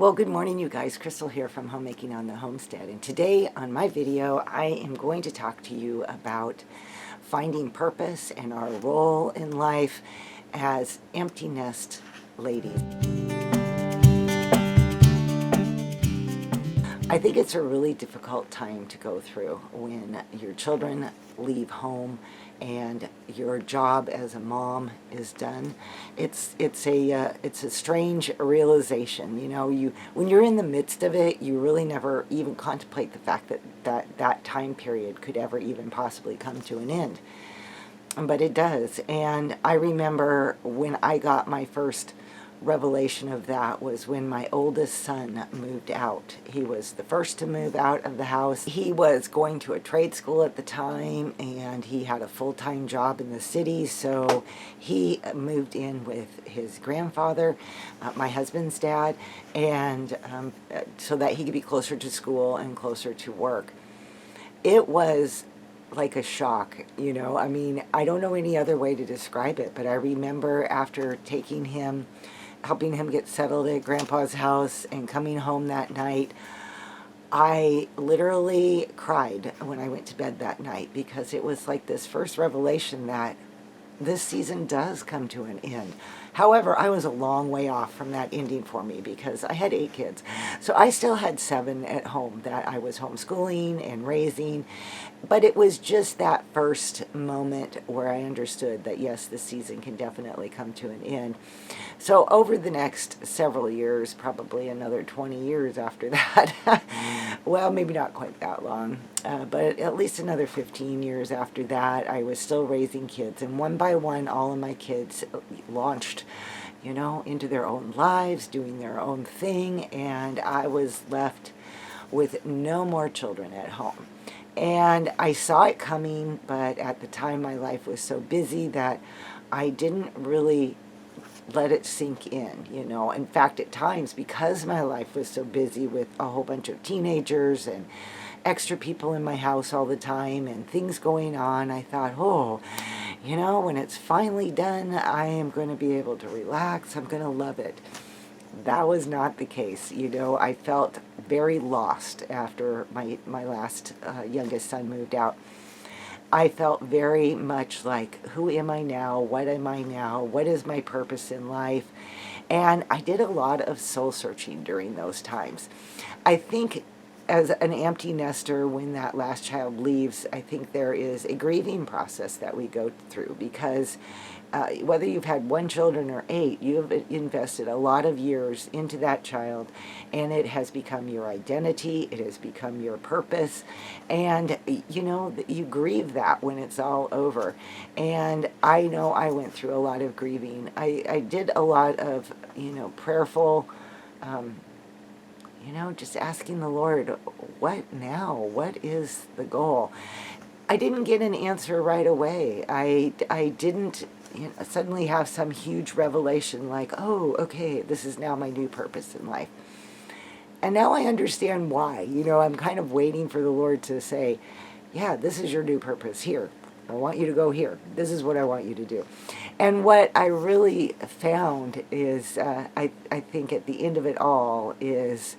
Well, good morning, you guys. Crystal here from Homemaking on the Homestead. And today on my video, I am going to talk to you about finding purpose and our role in life as empty nest ladies. I think it's a really difficult time to go through when your children leave home and your job as a mom is done. It's a strange realization. You know, when you're in the midst of it, you really never even contemplate the fact that time period could ever even possibly come to an end. But it does. And I remember when I got my first revelation of that was when my oldest son moved out. He was the first to move out of the house. He was going to a trade school at the time, and he had a full-time job in the city, so he moved in with his grandfather, my husband's dad, and so that he could be closer to school and closer to work. It was like a shock, you know. I mean, I don't know any other way to describe it, but I remember after taking him, helping him get settled at Grandpa's house and coming home that night, I literally cried when I went to bed that night, because it was like this first revelation that this season does come to an end. However, I was a long way off from that ending for me because I had 8 kids. So I still had 7 at home that I was homeschooling and raising. But it was just that first moment where I understood that, yes, this season can definitely come to an end. So over the next several years, probably another 20 years after that, well, maybe not quite that long, but at least another 15 years after that, I was still raising kids. And one by one, all of my kids launched, you know, into their own lives, doing their own thing, and I was left with no more children at home. And I saw it coming, but at the time my life was so busy that I didn't really let it sink in, you know. In fact, at times, because my life was so busy with a whole bunch of teenagers and extra people in my house all the time and things going on, I thought, oh, you know, when it's finally done, I am going to be able to relax. I'm going to love it. That was not the case. You know, I felt very lost after my last youngest son moved out. I felt very much like, who am I now? What am I now? What is my purpose in life? And I did a lot of soul searching during those times. I think as an empty nester, when that last child leaves, I think there is a grieving process that we go through, because whether you've had 1 child or 8, you've invested a lot of years into that child, and it has become your identity, it has become your purpose, and you know, you grieve that when it's all over. And I know I went through a lot of grieving. I did a lot of, you know, prayerful, you know, just asking the Lord, what now? What is the goal? I didn't get an answer right away. I didn't, you know, suddenly have some huge revelation like, oh, okay, this is now my new purpose in life. And now I understand why. You know, I'm kind of waiting for the Lord to say, yeah, this is your new purpose. Here, I want you to go here. This is what I want you to do. And what I really found is, I think at the end of it all is,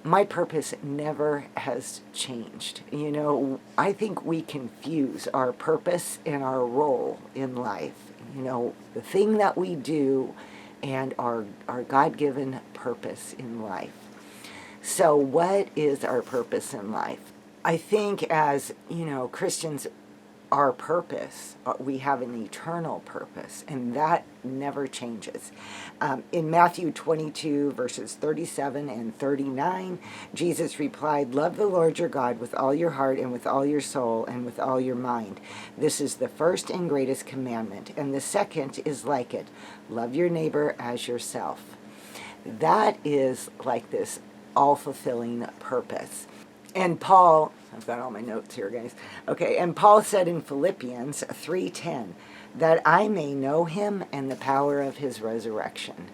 my purpose never has changed. You know, I think we confuse our purpose and our role in life. You know, the thing that we do and our God-given purpose in life. So what is our purpose in life? I think as, you know, Christians, our purpose, we have an eternal purpose, and that never changes. In Matthew 22, verses 37 and 39, Jesus replied, "Love the Lord your God with all your heart and with all your soul and with all your mind. This is the first and greatest commandment, and the second is like it. Love your neighbor as yourself." That is like this all-fulfilling purpose. And Paul, I've got all my notes here, guys. Okay, and Paul said in Philippians 3:10, that I may know him and the power of his resurrection.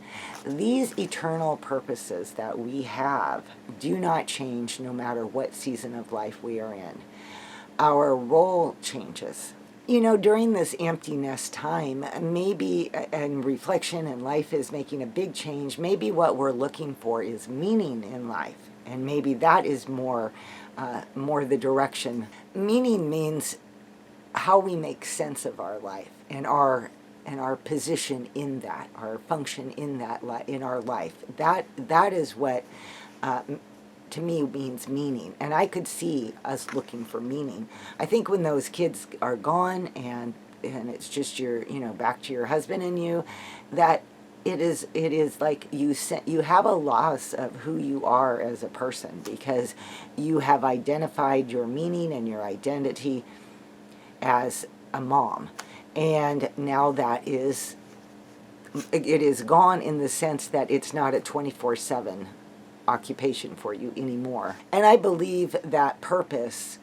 These eternal purposes that we have do not change no matter what season of life we are in. Our role changes, During this empty nest time, maybe, and reflection and life is making a big change, maybe what we're looking for is meaning in life. And maybe that is more the direction. Meaning means how we make sense of our life and our position in that, our function in that in our life. That is what to me means meaning. And I could see us looking for meaning. I think when those kids are gone and it's just back to your husband and you, that it is like you have a loss of who you are as a person, because you have identified your meaning and your identity as a mom, and now it is gone, in the sense that it's not a 24/7 occupation for you anymore. And I believe that purpose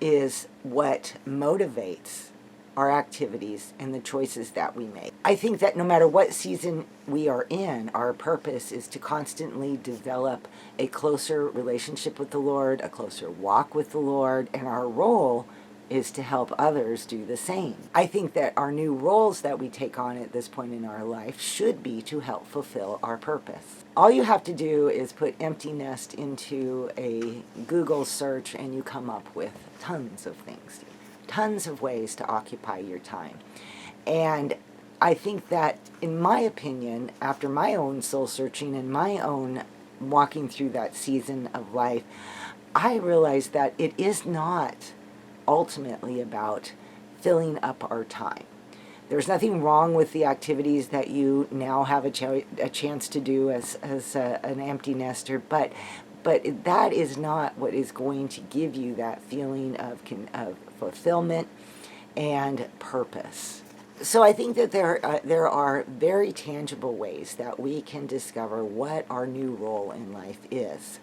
is what motivates our activities and the choices that we make. I think that no matter what season we are in, our purpose is to constantly develop a closer relationship with the Lord, a closer walk with the Lord, and our role is to help others do the same. I think that our new roles that we take on at this point in our life should be to help fulfill our purpose. All you have to do is put empty nest into a Google search and you come up with tons of things, tons of ways to occupy your time. And I think that, in my opinion, after my own soul searching and my own walking through that season of life, I realized that it is not ultimately about filling up our time. There's nothing wrong with the activities that you now have a chance to do as an empty nester, but that is not what is going to give you that feeling of fulfillment and purpose. So I think that there are very tangible ways that we can discover what our new role in life is.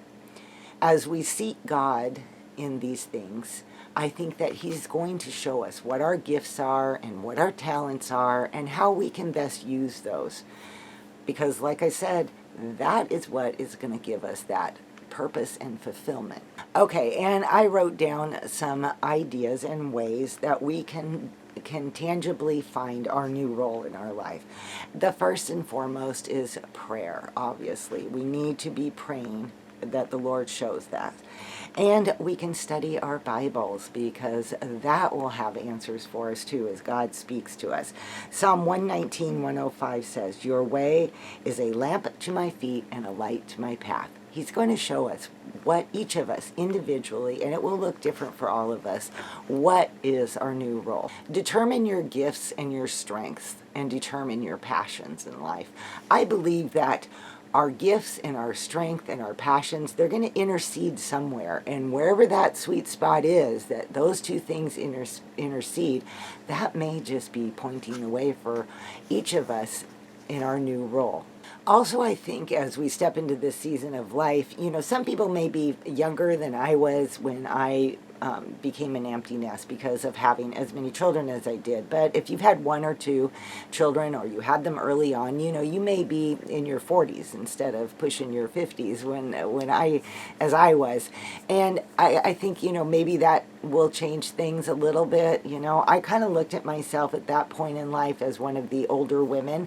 As we seek God in these things, I think that He's going to show us what our gifts are and what our talents are and how we can best use those. Because, like I said, that is what is going to give us that purpose and fulfillment. Okay, and I wrote down some ideas and ways that we can tangibly find our new role in our life. The first and foremost is prayer, obviously. We need to be praying that the Lord shows that. And we can study our Bibles, because that will have answers for us too as God speaks to us. Psalm 119:105 says, "Your way is a lamp to my feet and a light to my path." He's going to show us what each of us individually, and it will look different for all of us, what is our new role. Determine your gifts and your strengths, and determine your passions in life. I believe that our gifts and our strength and our passions, they're going to intercede somewhere. And wherever that sweet spot is, that those two things intercede, that may just be pointing the way for each of us in our new role. Also, I think as we step into this season of life, some people may be younger than I was when I became an empty nest because of having as many children as I did. But if you've had one or two children, or you had them early on, you may be in your 40s instead of pushing your 50s as I was. And I think, maybe that will change things a little bit. I kind of looked at myself at that point in life as one of the older women.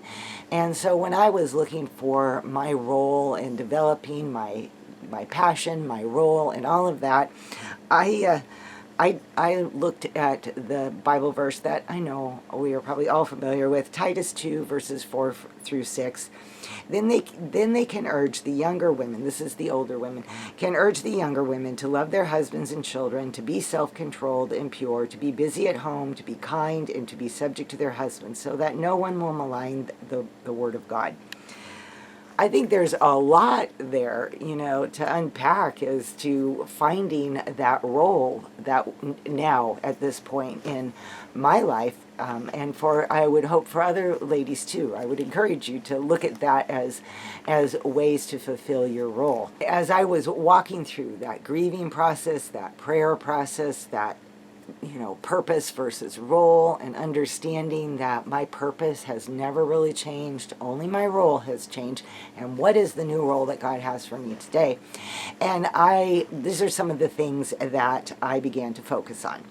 And so when I was looking for my role in developing my passion, my role, and all of that, I looked at the Bible verse that I know we are probably all familiar with, Titus 2, verses 4 through 6. Then they can urge the younger women, this is the older women, can urge the younger women to love their husbands and children, to be self-controlled and pure, to be busy at home, to be kind, and to be subject to their husbands, so that no one will malign the word of God. I think there's a lot there, to unpack as to finding that role that now at this point in my life, and I would hope for other ladies too. I would encourage you to look at that as ways to fulfill your role. As I was walking through that grieving process, that prayer process, that purpose versus role, and understanding that my purpose has never really changed, only my role has changed, and what is the new role that God has for me today. And these are some of the things that I began to focus on.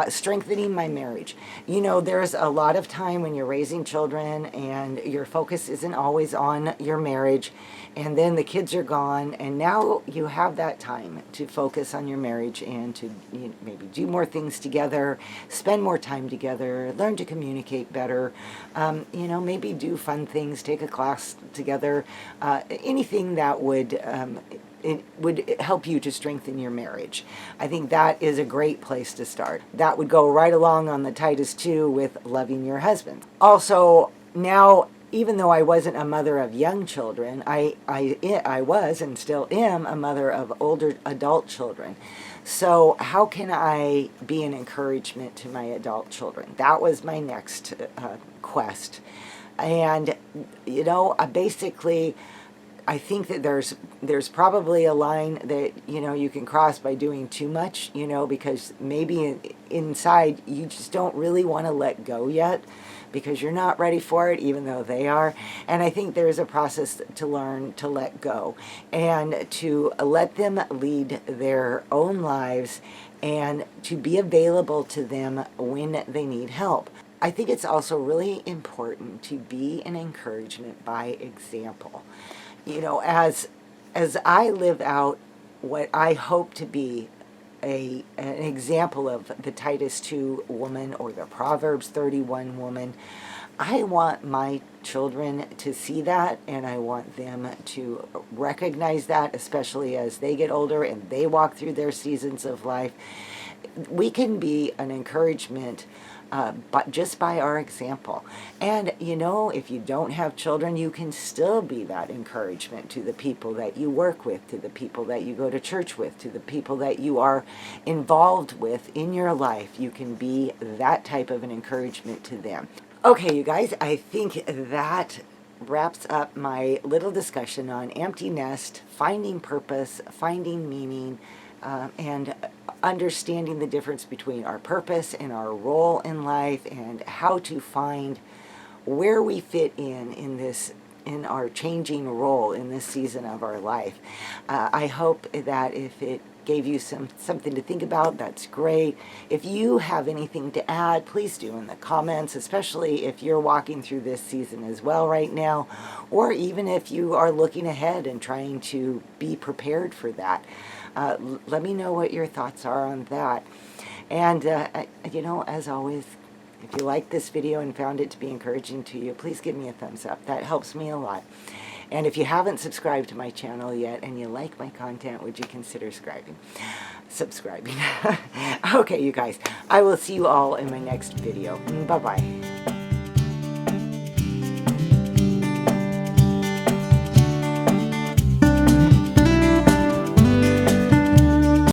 Strengthening my marriage. You know, there's a lot of time when you're raising children and your focus isn't always on your marriage, and then the kids are gone, and now you have that time to focus on your marriage and to maybe do more things together, spend more time together, learn to communicate better, maybe do fun things, take a class together, anything that would it would help you to strengthen your marriage. I think that is a great place to start. That would go right along on the Titus 2 with loving your husband. Also, now, even though I wasn't a mother of young children, I was and still am a mother of older adult children. So how can I be an encouragement to my adult children? That was my next quest. And, basically, I think that there's probably a line that, you can cross by doing too much, because maybe inside you just don't really want to let go yet because you're not ready for it, even though they are. And I think there's a process to learn to let go and to let them lead their own lives and to be available to them when they need help. I think it's also really important to be an encouragement by example. As I live out what I hope to be an example of the Titus 2 woman or the Proverbs 31 woman, I want my children to see that, and I want them to recognize that, especially as they get older and they walk through their seasons of life. We can be an encouragement but just by our example. And if you don't have children, you can still be that encouragement to the people that you work with, to the people that you go to church with, to the people that you are involved with in your life. You can be that type of an encouragement to them. Okay, you guys, I think that wraps up my little discussion on empty nest, finding purpose, finding meaning, and understanding the difference between our purpose and our role in life, and how to find where we fit in our changing role in this season of our life. I hope that if it gave you something to think about, that's great. If you have anything to add, please do in the comments, especially if you're walking through this season as well right now, or even if you are looking ahead and trying to be prepared for that. Let me know what your thoughts are on that. And, as always, if you liked this video and found it to be encouraging to you, please give me a thumbs up. That helps me a lot. And if you haven't subscribed to my channel yet and you like my content, would you consider subscribing? Okay, you guys, I will see you all in my next video. Bye-bye.